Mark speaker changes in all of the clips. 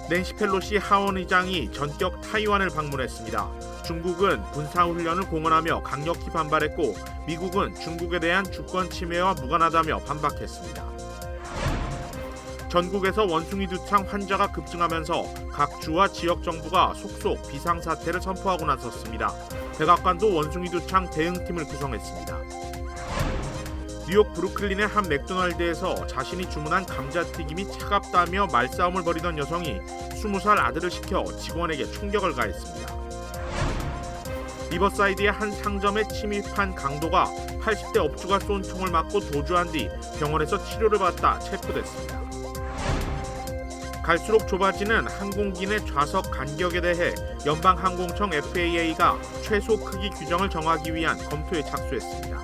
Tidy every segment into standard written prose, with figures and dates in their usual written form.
Speaker 1: 낸시 펠로시 하원 의장이 전격 타이완을 방문했습니다. 중국은 군사훈련을 공언하며 강력히 반발했고 미국은 중국에 대한 주권 침해와 무관하다며 반박했습니다. 전국에서 원숭이 두창 환자가 급증하면서 각 주와 지역 정부가 속속 비상사태를 선포하고 나섰습니다. 백악관도 원숭이 두창 대응팀을 구성했습니다. 뉴욕 브루클린의 한 맥도날드에서 자신이 주문한 감자튀김이 차갑다며 말싸움을 벌이던 여성이 20살 아들을 시켜 직원에게 총격을 가했습니다. 리버사이드의 한 상점에 침입한 강도가 80대 업주가 쏜 총을 맞고 도주한 뒤 병원에서 치료를 받다 체포됐습니다. 갈수록 좁아지는 항공기 내 좌석 간격에 대해 연방항공청 FAA가 최소 크기 규정을 정하기 위한 검토에 착수했습니다.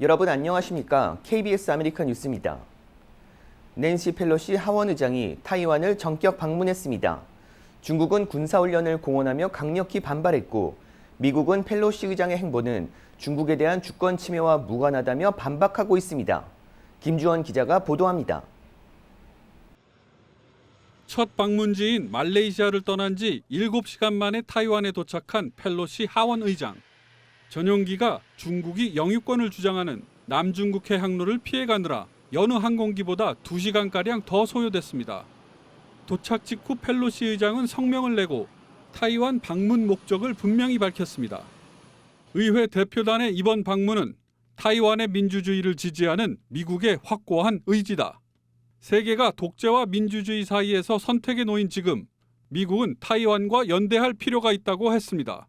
Speaker 2: 여러분 안녕하십니까? KBS 아메리칸 뉴스입니다. 낸시 펠로시 하원 의장이 타이완을 전격 방문했습니다. 중국은 군사훈련을 공언하며 강력히 반발했고 미국은 펠로시 의장의 행보는 중국에 대한 주권 침해와 무관하다며 반박하고 있습니다. 김주원 기자가 보도합니다.
Speaker 3: 첫 방문지인 말레이시아를 떠난 지 7시간 만에 타이완에 도착한 펠로시 하원 의장. 전용기가 중국이 영유권을 주장하는 남중국해 항로를 피해가느라 여느 항공기보다 2시간가량 더 소요됐습니다. 도착 직후 펠로시 의장은 성명을 내고 타이완 방문 목적을 분명히 밝혔습니다. 의회 대표단의 이번 방문은 타이완의 민주주의를 지지하는 미국의 확고한 의지다. 세계가 독재와 민주주의 사이에서 선택에 놓인 지금 미국은 타이완과 연대할 필요가 있다고 했습니다.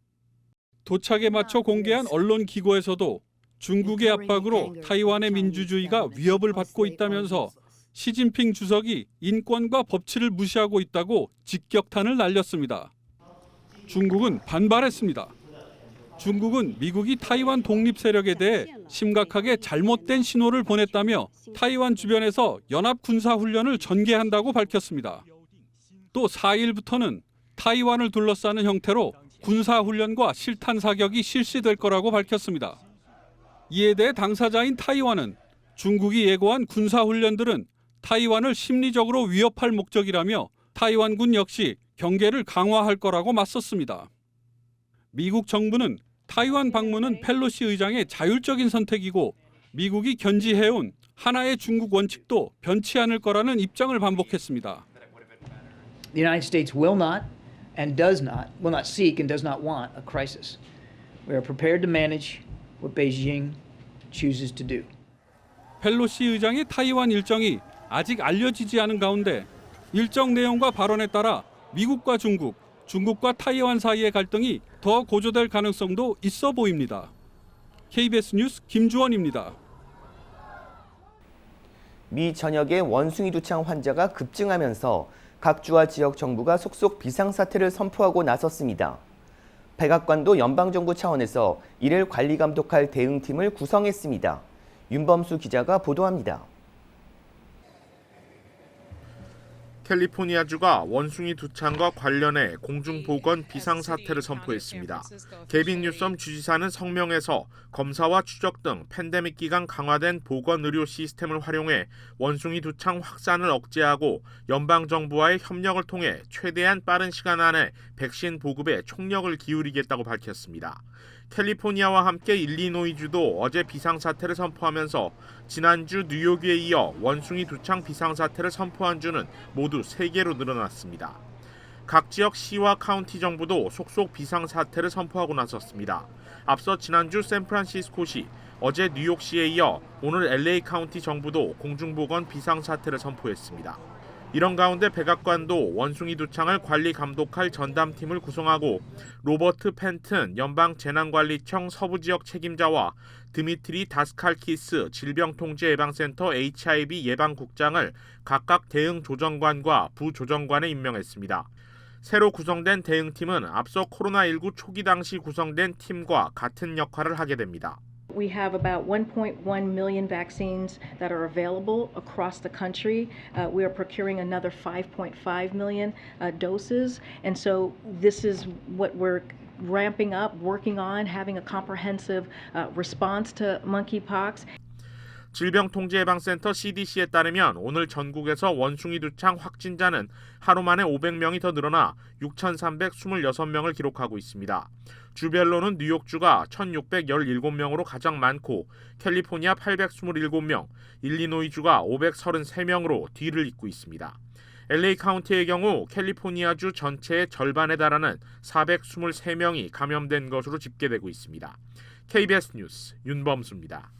Speaker 3: 도착에 맞춰 공개한 언론 기고에서도 중국의 압박으로 타이완의 민주주의가 위협을 받고 있다면서 시진핑 주석이 인권과 법치를 무시하고 있다고 직격탄을 날렸습니다. 중국은 반발했습니다. 중국은 미국이 타이완 독립 세력에 대해 심각하게 잘못된 신호를 보냈다며 타이완 주변에서 연합 군사 훈련을 전개한다고 밝혔습니다. 또 4일부터는 타이완을 둘러싸는 형태로 군사 훈련과 실탄 사격이 실시될 거라고 밝혔습니다. 이에 대해 당사자인 타이완은 중국이 예고한 군사 훈련들은 타이완을 심리적으로 위협할 목적이라며 타이완군 역시 경계를 강화할 거라고 맞섰습니다. 미국 정부는 타이완 방문은 펠로시 의장의 자율적인 선택이고 미국이 견지해온 하나의 중국 원칙도 변치 않을 거라는 입장을 반복했습니다.
Speaker 4: The United States will not seek and does not want a crisis. We are prepared to manage what Beijing chooses to do.
Speaker 3: 펠로시 의장의 타이완 일정이 아직 알려지지 않은 가운데 일정 내용과 발언에 따라 미국과 중국, 중국과 타이완 사이의 갈등이 더 고조될 가능성도 있어 보입니다. KBS 뉴스 김주원입니다.
Speaker 2: 미 전역의 원숭이 두창 환자가 급증하면서 각 주와 지역 정부가 속속 비상사태를 선포하고 나섰습니다. 백악관도 연방정부 차원에서 이를 관리 감독할 대응팀을 구성했습니다. 윤범수 기자가 보도합니다.
Speaker 1: 캘리포니아주가 원숭이 두창과 관련해 공중보건 비상사태를 선포했습니다. 게빈 뉴섬 주지사는 성명에서 검사와 추적 등 팬데믹 기간 강화된 보건의료 시스템을 활용해 원숭이 두창 확산을 억제하고 연방정부와의 협력을 통해 최대한 빠른 시간 안에 백신 보급에 총력을 기울이겠다고 밝혔습니다. 캘리포니아와 함께 일리노이주도 어제 비상사태를 선포하면서 지난주 뉴욕에 이어 원숭이 두창 비상사태를 선포한 주는 모두 3개로 늘어났습니다. 각 지역 시와 카운티 정부도 속속 비상사태를 선포하고 나섰습니다. 앞서 지난주 샌프란시스코시, 어제 뉴욕시에 이어 오늘 LA 카운티 정부도 공중보건 비상사태를 선포했습니다. 이런 가운데 백악관도 원숭이 두창을 관리 감독할 전담팀을 구성하고 로버트 펜튼 연방재난관리청 서부지역 책임자와 드미트리 다스칼키스 질병통제예방센터 HIV 예방국장을 각각 대응조정관과 부조정관에 임명했습니다. 새로 구성된 대응팀은 앞서 코로나19 초기 당시 구성된 팀과 같은 역할을 하게 됩니다.
Speaker 5: We have about 1.1 million vaccines that are available across the country. We are procuring another 5.5 million doses. And so this is what we're ramping up, working on, having a comprehensive response to monkeypox.
Speaker 1: 질병통제예방센터 CDC에 따르면 오늘 전국에서 원숭이 두창 확진자는 하루 만에 500명이 더 늘어나 6,326명을 기록하고 있습니다. 주별로는 뉴욕주가 1,617명으로 가장 많고 캘리포니아 827명, 일리노이주가 533명으로 뒤를 잇고 있습니다. LA 카운티의 경우 캘리포니아주 전체의 절반에 달하는 423명이 감염된 것으로 집계되고 있습니다. KBS 뉴스 윤범수입니다.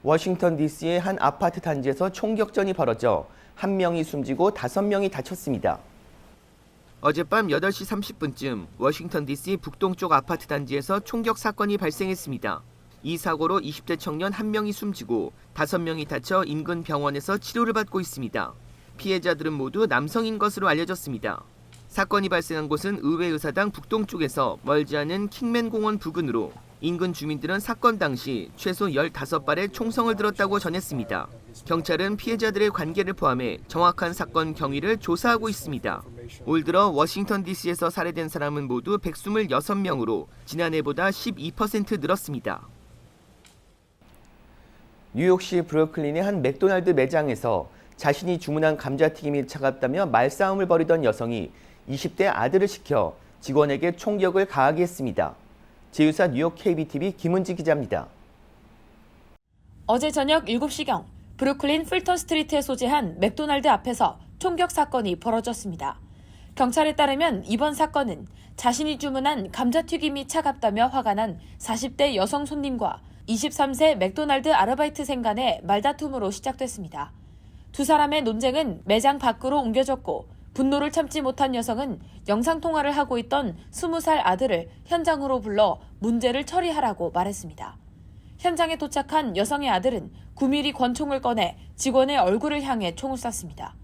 Speaker 2: 워싱턴 DC의 한 아파트 단지에서 총격전이 벌어져 1명이 숨지고 5명이 다쳤습니다. 어젯밤 8시 30분쯤 워싱턴 DC 북동쪽 아파트 단지에서 총격 사건이 발생했습니다. 이 사고로 20대 청년 1명이 숨지고 5명이 다쳐 인근 병원에서 치료를 받고 있습니다. 피해자들은 모두 남성인 것으로 알려졌습니다. 사건이 발생한 곳은 의회의사당 북동쪽에서 멀지 않은 킹맨 공원 부근으로 인근 주민들은 사건 당시 최소 15발의 총성을 들었다고 전했습니다. 경찰은 피해자들의 관계를 포함해 정확한 사건 경위를 조사하고 있습니다. 올 들어 워싱턴 DC에서 살해된 사람은 모두 126명으로 지난해보다 12% 늘었습니다. 뉴욕시 브루클린의 한 맥도날드 매장에서 자신이 주문한 감자튀김이 차갑다며 말싸움을 벌이던 여성이 20대 아들을 시켜 직원에게 총격을 가하게 했습니다. 제휴사 뉴욕 KBTV 김은지 기자입니다.
Speaker 6: 어제 저녁 7시경 브루클린 풀턴 스트리트에 소재한 맥도날드 앞에서 총격 사건이 벌어졌습니다. 경찰에 따르면 이번 사건은 자신이 주문한 감자튀김이 차갑다며 화가 난 40대 여성 손님과 23세 맥도날드 아르바이트생 간의 말다툼으로 시작됐습니다. 두 사람의 논쟁은 매장 밖으로 옮겨졌고 분노를 참지 못한 여성은 영상통화를 하고 있던 20살 아들을 현장으로 불러 문제를 처리하라고 말했습니다. 현장에 도착한 여성의 아들은 9mm 권총을 꺼내 직원의 얼굴을 향해 총을 쐈습니다.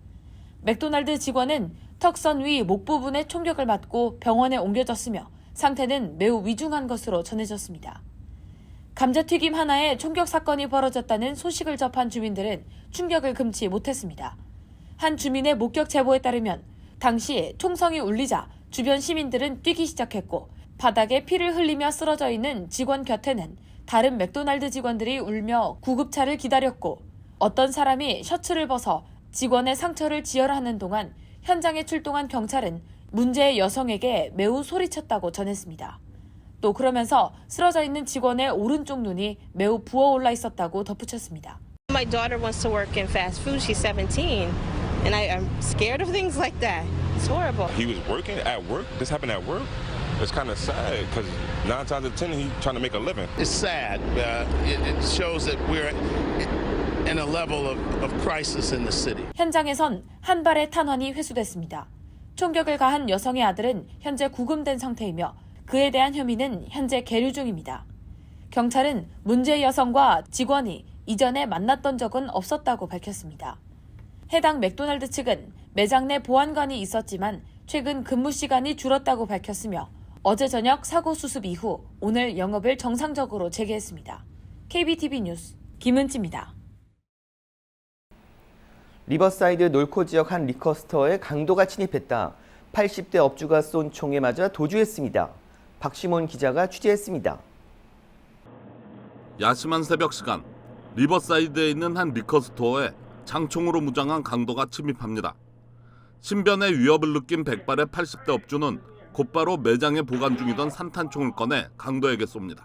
Speaker 6: 맥도날드 직원은 턱선 위 목 부분에 총격을 맞고 병원에 옮겨졌으며 상태는 매우 위중한 것으로 전해졌습니다. 감자튀김 하나에 총격 사건이 벌어졌다는 소식을 접한 주민들은 충격을 금치 못했습니다. 한 주민의 목격 제보에 따르면 당시 총성이 울리자 주변 시민들은 뛰기 시작했고 바닥에 피를 흘리며 쓰러져 있는 직원 곁에는 다른 맥도날드 직원들이 울며 구급차를 기다렸고 어떤 사람이 셔츠를 벗어 직원의 상처를 지혈하는 동안 현장에 출동한 경찰은 문제의 여성에게 매우 소리쳤다고 전했습니다. 또 그러면서 쓰러져 있는 직원의 오른쪽 눈이 매우 부어올라 있었다고 덧붙였습니다.
Speaker 7: My daughter wants to work in fast food. She's 17. And I'm scared of things like that. It's horrible.
Speaker 8: He was working at work. This happened at work. It's kind of sad because 9 times out of 10 he's trying to make a living.
Speaker 9: It's sad. It shows that we're in a level of crisis in the city.
Speaker 6: 현장에선 한 발의 탄환이 회수됐습니다. 총격을 가한 여성의 아들은 현재 구금된 상태이며 그에 대한 혐의는 현재 계류 중입니다. 경찰은 문제 여성과 직원이 이전에 만났던 적은 없었다고 밝혔습니다. 해당 맥도날드 측은 매장 내 보안관이 있었지만 최근 근무 시간이 줄었다고 밝혔으며 어제 저녁 사고 수습 이후 오늘 영업을 정상적으로 재개했습니다. KBTV 뉴스 김은지입니다.
Speaker 2: 리버사이드 놀코 지역 한 리커스토어에 강도가 침입했다. 80대 업주가 쏜 총에 맞아 도주했습니다. 박시몬 기자가 취재했습니다.
Speaker 10: 야심한 새벽 시간, 리버사이드에 있는 한 리커스토어에 장총으로 무장한 강도가 침입합니다. 신변의 위협을 느낀 백발의 80대 업주는 곧바로 매장에 보관 중이던 산탄총을 꺼내 강도에게 쏩니다.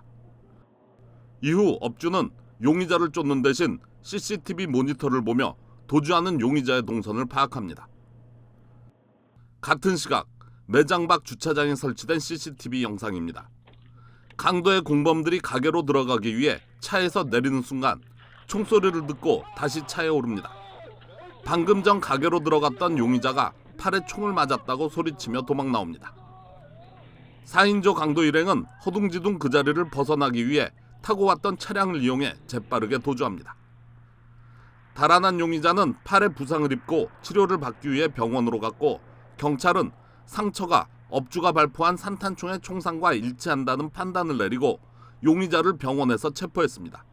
Speaker 10: 이후 업주는 용의자를 쫓는 대신 CCTV 모니터를 보며 도주하는 용의자의 동선을 파악합니다. 같은 시각 매장 밖 주차장에 설치된 CCTV 영상입니다. 강도의 공범들이 가게로 들어가기 위해 차에서 내리는 순간 총소리를 듣고 다시 차에 오릅니다. 방금 전 가게로 들어갔던 용의자가 팔에 총을 맞았다고 소리치며 도망 나옵니다. 4인조 강도 일행은 허둥지둥 그 자리를 벗어나기 위해 타고 왔던 차량을 이용해 재빠르게 도주합니다. 달아난 용의자는 팔에 부상을 입고 치료를 받기 위해 병원으로 갔고 경찰은 상처가 업주가 발포한 산탄총의 총상과 일치한다는 판단을 내리고 용의자를 병원에서 체포했습니다.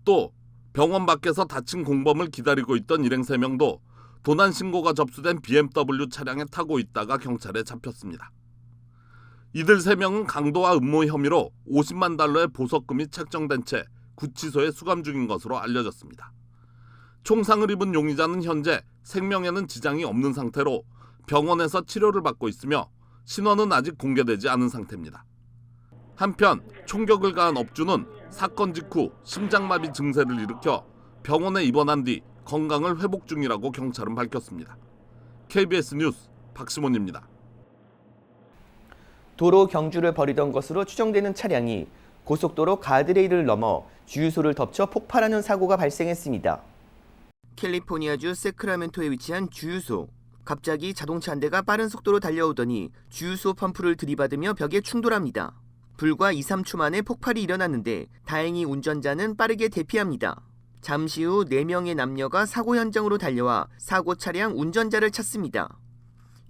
Speaker 10: 또 병원 밖에서 다친 공범을 기다리고 있던 일행 3명도 도난 신고가 접수된 BMW 차량에 타고 있다가 경찰에 잡혔습니다. 이들 3명은 강도와 음모 혐의로 50만 달러의 보석금이 책정된 채 구치소에 수감 중인 것으로 알려졌습니다. 총상을 입은 용의자는 현재 생명에는 지장이 없는 상태로 병원에서 치료를 받고 있으며 신원은 아직 공개되지 않은 상태입니다. 한편 총격을 가한 업주는 사건 직후 심장마비 증세를 일으켜 병원에 입원한 뒤 건강을 회복 중이라고 경찰은 밝혔습니다. KBS 뉴스 박시몬입니다.
Speaker 2: 도로 경주를 벌이던 것으로 추정되는 차량이 고속도로 가드레일을 넘어 주유소를 덮쳐 폭발하는 사고가 발생했습니다. 캘리포니아주 세크라멘토에 위치한 주유소. 갑자기 자동차 한 대가 빠른 속도로 달려오더니 주유소 펌프를 들이받으며 벽에 충돌합니다. 불과 2, 3초 만에 폭발이 일어났는데 다행히 운전자는 빠르게 대피합니다. 잠시 후 4명의 남녀가 사고 현장으로 달려와 사고 차량 운전자를 찾습니다.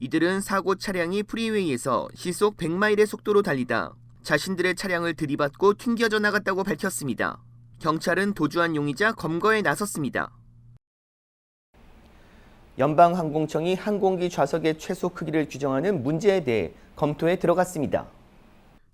Speaker 2: 이들은 사고 차량이 프리웨이에서 시속 100마일의 속도로 달리다 자신들의 차량을 들이받고 튕겨져 나갔다고 밝혔습니다. 경찰은 도주한 용의자 검거에 나섰습니다. 연방항공청이 항공기 좌석의 최소 크기를 규정하는 문제에 대해 검토에 들어갔습니다.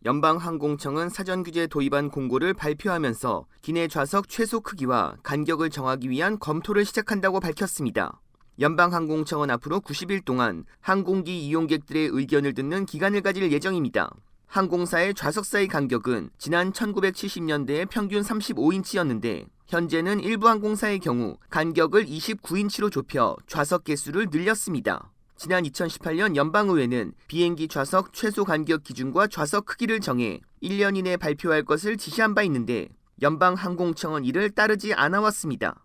Speaker 2: 연방항공청은 사전규제 도입안 공고를 발표하면서 기내 좌석 최소 크기와 간격을 정하기 위한 검토를 시작한다고 밝혔습니다. 연방항공청은 앞으로 90일 동안 항공기 이용객들의 의견을 듣는 기간을 가질 예정입니다. 항공사의 좌석 사이 간격은 지난 1970년대에 평균 35인치였는데 현재는 일부 항공사의 경우 간격을 29인치로 좁혀 좌석 개수를 늘렸습니다. 지난 2018년 연방의회는 비행기 좌석 최소 간격 기준과 좌석 크기를 정해 1년 이내 발표할 것을 지시한 바 있는데 연방항공청은 이를 따르지 않아 왔습니다.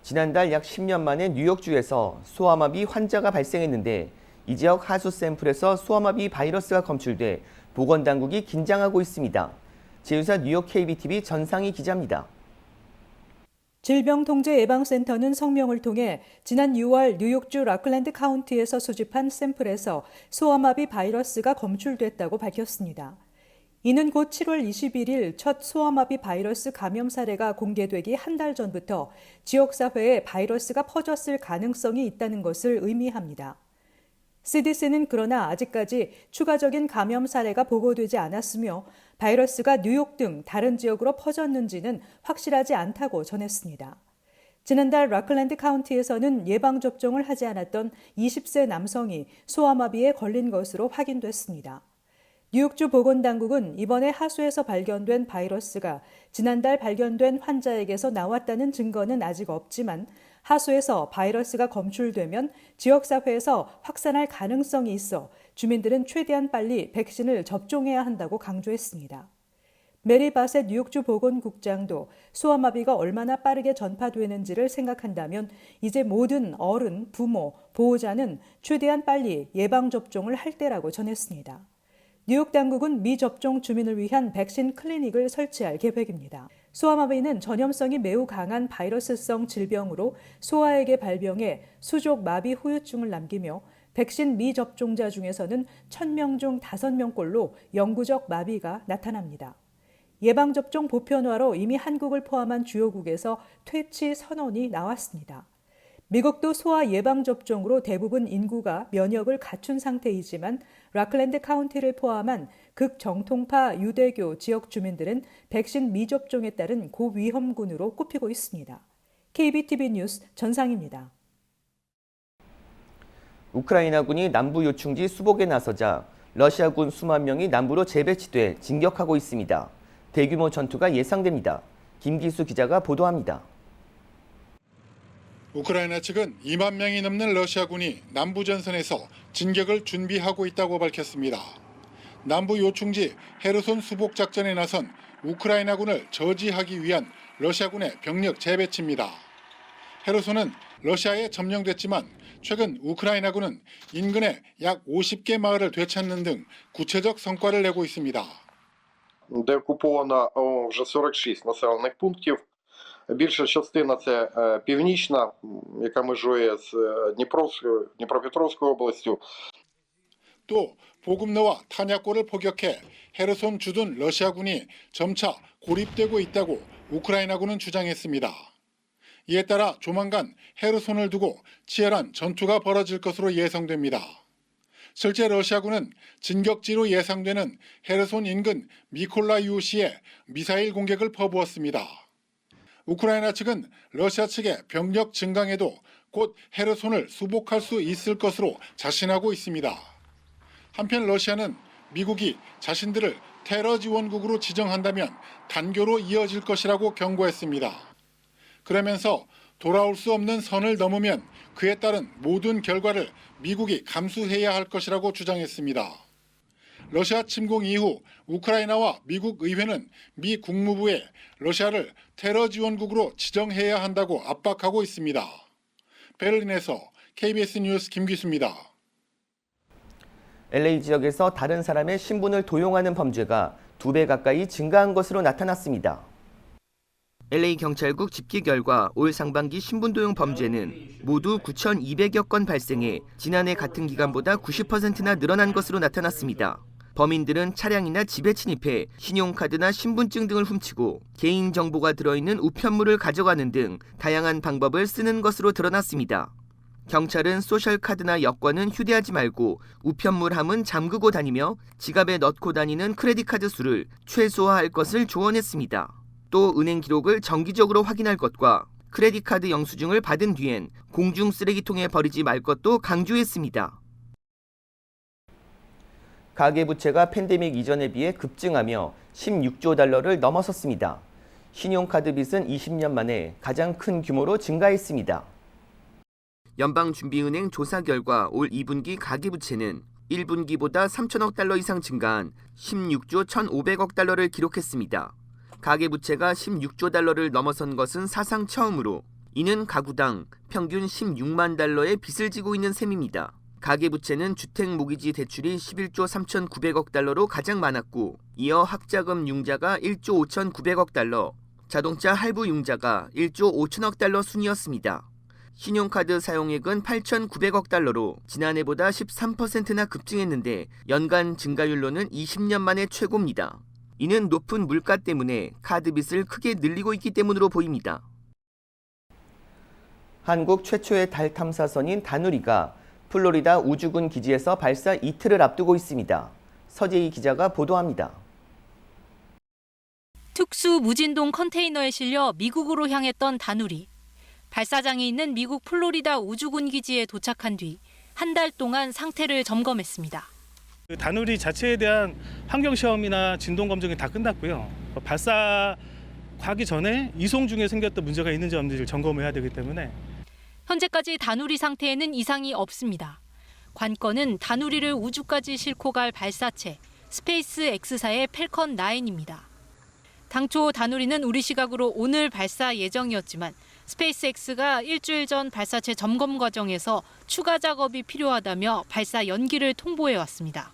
Speaker 2: 지난달 약 10년 만에 뉴욕주에서 소아마비 환자가 발생했는데 이 지역 하수 샘플에서 소아마비 바이러스가 검출돼 보건당국이 긴장하고 있습니다. 제휴사 뉴욕 KBTV 전상희 기자입니다.
Speaker 11: 질병통제예방센터는 성명을 통해 지난 6월 뉴욕주 라클랜드 카운티에서 수집한 샘플에서 소아마비 바이러스가 검출됐다고 밝혔습니다. 이는 곧 7월 21일 첫 소아마비 바이러스 감염 사례가 공개되기 한 달 전부터 지역사회에 바이러스가 퍼졌을 가능성이 있다는 것을 의미합니다. CDC는 그러나 아직까지 추가적인 감염 사례가 보고되지 않았으며 바이러스가 뉴욕 등 다른 지역으로 퍼졌는지는 확실하지 않다고 전했습니다. 지난달 라클랜드 카운티에서는 예방접종을 하지 않았던 20세 남성이 소아마비에 걸린 것으로 확인됐습니다. 뉴욕주 보건당국은 이번에 하수에서 발견된 바이러스가 지난달 발견된 환자에게서 나왔다는 증거는 아직 없지만 하수에서 바이러스가 검출되면 지역사회에서 확산할 가능성이 있어 주민들은 최대한 빨리 백신을 접종해야 한다고 강조했습니다. 메리 바셋 뉴욕주 보건국장도 소아마비가 얼마나 빠르게 전파되는지를 생각한다면 이제 모든 어른, 부모, 보호자는 최대한 빨리 예방접종을 할 때라고 전했습니다. 뉴욕 당국은 미접종 주민을 위한 백신 클리닉을 설치할 계획입니다. 소아마비는 전염성이 매우 강한 바이러스성 질병으로 소아에게 발병해 수족 마비 후유증을 남기며 백신 미접종자 중에서는 1000명 중 5명꼴로 영구적 마비가 나타납니다. 예방접종 보편화로 이미 한국을 포함한 주요국에서 퇴치 선언이 나왔습니다. 미국도 소아 예방접종으로 대부분 인구가 면역을 갖춘 상태이지만 라클랜드 카운티를 포함한 극정통파 유대교 지역 주민들은 백신 미접종에 따른 고위험군으로 꼽히고 있습니다. KBTV 뉴스 전상입니다.
Speaker 2: 우크라이나군이 남부 요충지 수복에 나서자 러시아군 수만 명이 남부로 재배치돼 진격하고 있습니다. 대규모 전투가 예상됩니다. 김기수 기자가 보도합니다.
Speaker 12: 우크라이나 측은 2만 명이 넘는 러시아군이 남부 전선에서 진격을 준비하고 있다고 밝혔습니다. 남부 요충지 헤르손 수복 작전에 나선 우크라이나군을 저지하기 위한 러시아군의 병력 재배치입니다. 헤르손은 러시아에 점령됐지만 최근 우크라이나군은 인근의 약 50개 마을을 되찾는 등 구체적 성과를 내고 있습니다.
Speaker 13: Деокуповано вже 46 населених пунктів. Більша частина це північна, яка межує з Дніпропетровською областю.
Speaker 12: 또 보급로와 탄약고를 포격해 헤르손 주둔 러시아군이 점차 고립되고 있다고 우크라이나군은 주장했습니다. 이에 따라 조만간 헤르손을 두고 치열한 전투가 벌어질 것으로 예상됩니다. 실제 러시아군은 진격지로 예상되는 헤르손 인근 미콜라이우시에 미사일 공격을 퍼부었습니다. 우크라이나 측은 러시아 측의 병력 증강에도 곧 헤르손을 수복할 수 있을 것으로 자신하고 있습니다. 한편 러시아는 미국이 자신들을 테러 지원국으로 지정한다면 단교로 이어질 것이라고 경고했습니다. 그러면서 돌아올 수 없는 선을 넘으면 그에 따른 모든 결과를 미국이 감수해야 할 것이라고 주장했습니다. 러시아 침공 이후 우크라이나와 미국 의회는 미 국무부에 러시아를 테러 지원국으로 지정해야 한다고 압박하고 있습니다. 베를린에서 KBS 뉴스 김기수입니다.
Speaker 2: LA 지역에서 다른 사람의 신분을 도용하는 범죄가 2배 가까이 증가한 것으로 나타났습니다. LA 경찰국 집계 결과 올 상반기 신분 도용 범죄는 모두 9,200여 건 발생해 지난해 같은 기간보다 90%나 늘어난 것으로 나타났습니다. 범인들은 차량이나 집에 침입해 신용카드나 신분증 등을 훔치고 개인정보가 들어있는 우편물을 가져가는 등 다양한 방법을 쓰는 것으로 드러났습니다. 경찰은 소셜카드나 여권은 휴대하지 말고 우편물함은 잠그고 다니며 지갑에 넣고 다니는 크레딧카드 수를 최소화할 것을 조언했습니다. 또 은행 기록을 정기적으로 확인할 것과 크레딧카드 영수증을 받은 뒤엔 공중 쓰레기통에 버리지 말 것도 강조했습니다. 가계부채가 팬데믹 이전에 비해 급증하며 16조 달러를 넘어섰습니다. 신용카드 빚은 20년 만에 가장 큰 규모로 증가했습니다. 연방준비은행 조사 결과 올 2분기 가계부채는 1분기보다 3천억 달러 이상 증가한 16조 1,500억 달러를 기록했습니다. 가계부채가 16조 달러를 넘어선 것은 사상 처음으로 이는 가구당 평균 16만 달러의 빚을 지고 있는 셈입니다. 가계부채는 주택모기지 대출이 11조 3,900억 달러로 가장 많았고 이어 학자금 융자가 1조 5,900억 달러, 자동차 할부 융자가 1조 5천억 달러 순이었습니다. 신용카드 사용액은 8,900억 달러로 지난해보다 13%나 급증했는데 연간 증가율로는 20년 만에 최고입니다. 이는 높은 물가 때문에 카드 빚을 크게 늘리고 있기 때문으로 보입니다. 한국 최초의 달 탐사선인 다누리가 플로리다 우주군 기지에서 발사 이틀을 앞두고 있습니다. 서재희 기자가 보도합니다.
Speaker 14: 특수 무진동 컨테이너에 실려 미국으로 향했던 다누리. 발사장이 있는 미국 플로리다 우주군 기지에 도착한 뒤 한 달 동안 상태를 점검했습니다.
Speaker 15: 다누리 자체에 대한 환경 시험이나 진동 검증이 다 끝났고요. 발사 가기 전에 이송 중에 생겼던 문제가 있는지 없는지를 점검을 해야 되기 때문에
Speaker 14: 현재까지 다누리 상태에는 이상이 없습니다. 관건은 다누리를 우주까지 싣고 갈 발사체 스페이스 X사의 펠컨 9입니다. 당초 다누리는 우리 시각으로 오늘 발사 예정이었지만 스페이스X가 일주일 전 발사체 점검 과정에서 추가 작업이 필요하다며 발사 연기를 통보해왔습니다.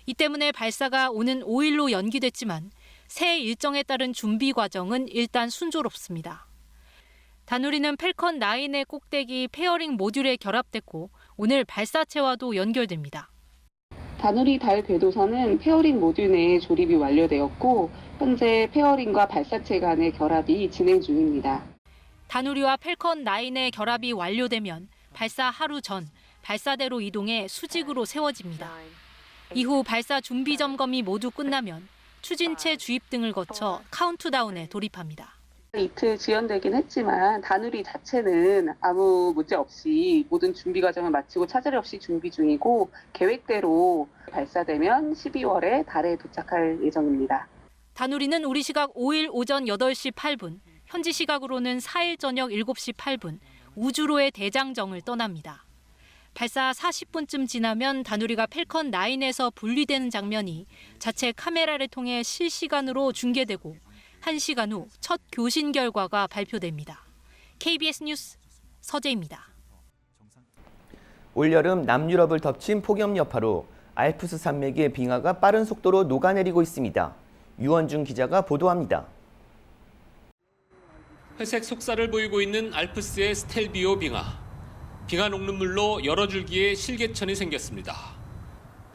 Speaker 14: 이 때문에 발사가 오는 5일로 연기됐지만 새 일정에 따른 준비 과정은 일단 순조롭습니다. 다누리는 펠컨 9의 꼭대기 페어링 모듈에 결합됐고 오늘 발사체와도 연결됩니다.
Speaker 16: 다누리 달 궤도선은 페어링 모듈 내에 조립이 완료되었고 현재 페어링과 발사체 간의 결합이 진행 중입니다.
Speaker 14: 다누리와 펠컨 9의 결합이 완료되면 발사 하루 전 발사대로 이동해 수직으로 세워집니다. 이후 발사 준비 점검이 모두 끝나면 추진체 주입 등을 거쳐 카운트다운에 돌입합니다.
Speaker 16: 이틀 지연되긴 했지만 다누리 자체는 아무 문제 없이 모든 준비 과정을 마치고 차질 없이 준비 중이고 계획대로 발사되면 12월에 달에 도착할 예정입니다.
Speaker 14: 다누리는 우리 시각 5일 오전 8시 8분, 현지 시각으로는 4일 저녁 7시 8분 우주로의 대장정을 떠납니다. 발사 40분쯤 지나면 다누리가 펠컨 9에서 분리되는 장면이 자체 카메라를 통해 실시간으로 중계되고 1시간 후 첫 교신 결과가 발표됩니다. KBS 뉴스 서재입니다.
Speaker 2: 올여름 남유럽을 덮친 폭염 여파로 알프스 산맥의 빙하가 빠른 속도로 녹아내리고 있습니다. 유원중 기자가 보도합니다.
Speaker 17: 회색 속살을 보이고 있는 알프스의 스텔비오 빙하. 빙하 녹는물로 여러 줄기의 실개천이 생겼습니다.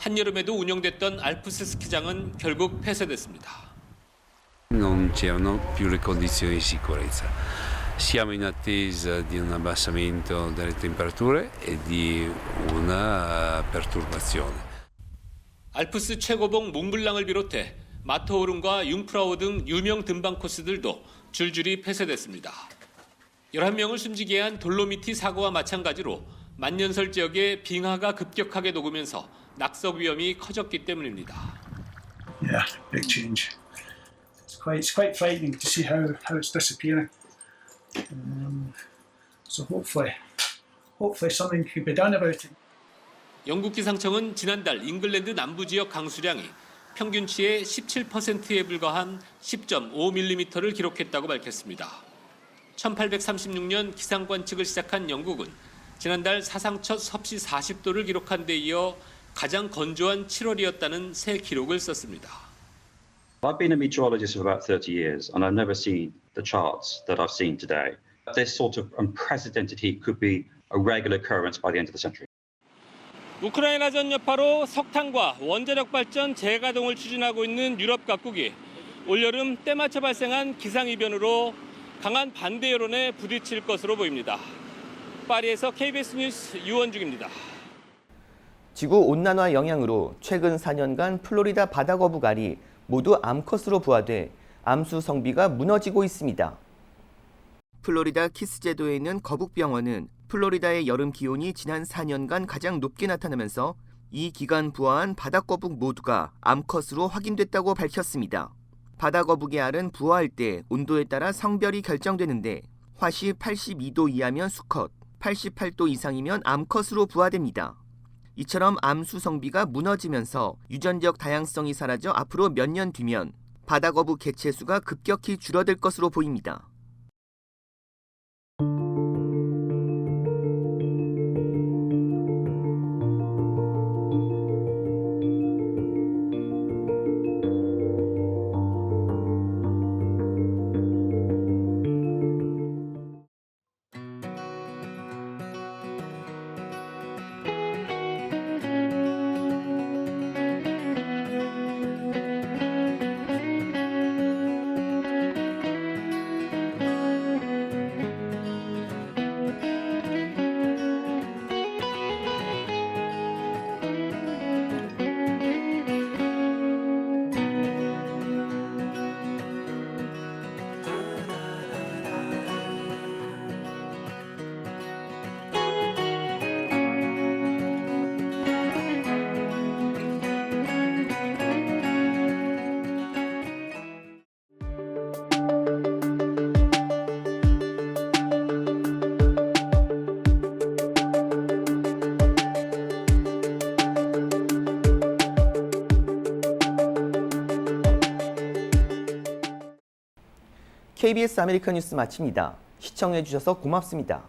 Speaker 17: 한여름에도 운영됐던 알프스 스키장은 결국 폐쇄됐습니다.
Speaker 18: Non c'erano più le condizioni di sicurezza. Siamo in attesa di un abbassamento delle temperature e di una perturbazione.
Speaker 17: 알프스 최고봉 몽블랑을 비롯해 마터호른과 융프라우 등 유명 등반 코스들도 줄줄이 폐쇄됐습니다. 11명을 숨지게 한 돌로미티 사고와 마찬가지로 만년설 지역에 빙하가 급격하게 녹으면서 낙석 위험이 커졌기 때문입니다.
Speaker 19: Yeah, big change. It's quite frightening to see how it's disappearing. So hopefully something can be done about it.
Speaker 17: 영국 기상청은 지난달 잉글랜드 남부 지역 강수량이 평균치의 17%에 불과한 10.5mm를 기록했다고 밝혔습니다. 1836년 기상 관측을 시작한 영국은 지난달 사상 첫 섭씨 40도를 기록한 데 이어 가장 건조한 7월이었다는 새 기록을 썼습니다.
Speaker 20: I've been a meteorologist for about 30 years and I've never seen the charts that I've seen today. This sort of unprecedented heat could be a regular occurrence by the end of the century.
Speaker 17: 우크라이나전 여파로 석탄과 원자력 발전 재가동을 추진하고 있는 유럽 각국이 올여름 때맞춰 발생한 기상이변으로 강한 반대 여론에 부딪힐 것으로 보입니다. 파리에서 KBS 뉴스 유원중입니다.
Speaker 2: 지구온난화 영향으로 최근 4년간 플로리다 바다거북알이 모두 암컷으로 부화돼 암수 성비가 무너지고 있습니다. 플로리다 키스제도에 있는 거북병원은 플로리다의 여름 기온이 지난 4년간 가장 높게 나타나면서 이 기간 부화한 바다거북 모두가 암컷으로 확인됐다고 밝혔습니다. 바다거북의 알은 부화할 때 온도에 따라 성별이 결정되는데 화씨 82도 이하면 수컷, 88도 이상이면 암컷으로 부화됩니다. 이처럼 암수 성비가 무너지면서 유전적 다양성이 사라져 앞으로 몇 년 뒤면 바다거북 개체 수가 급격히 줄어들 것으로 보입니다. KBS 아메리칸 뉴스 마칩니다. 시청해주셔서 고맙습니다.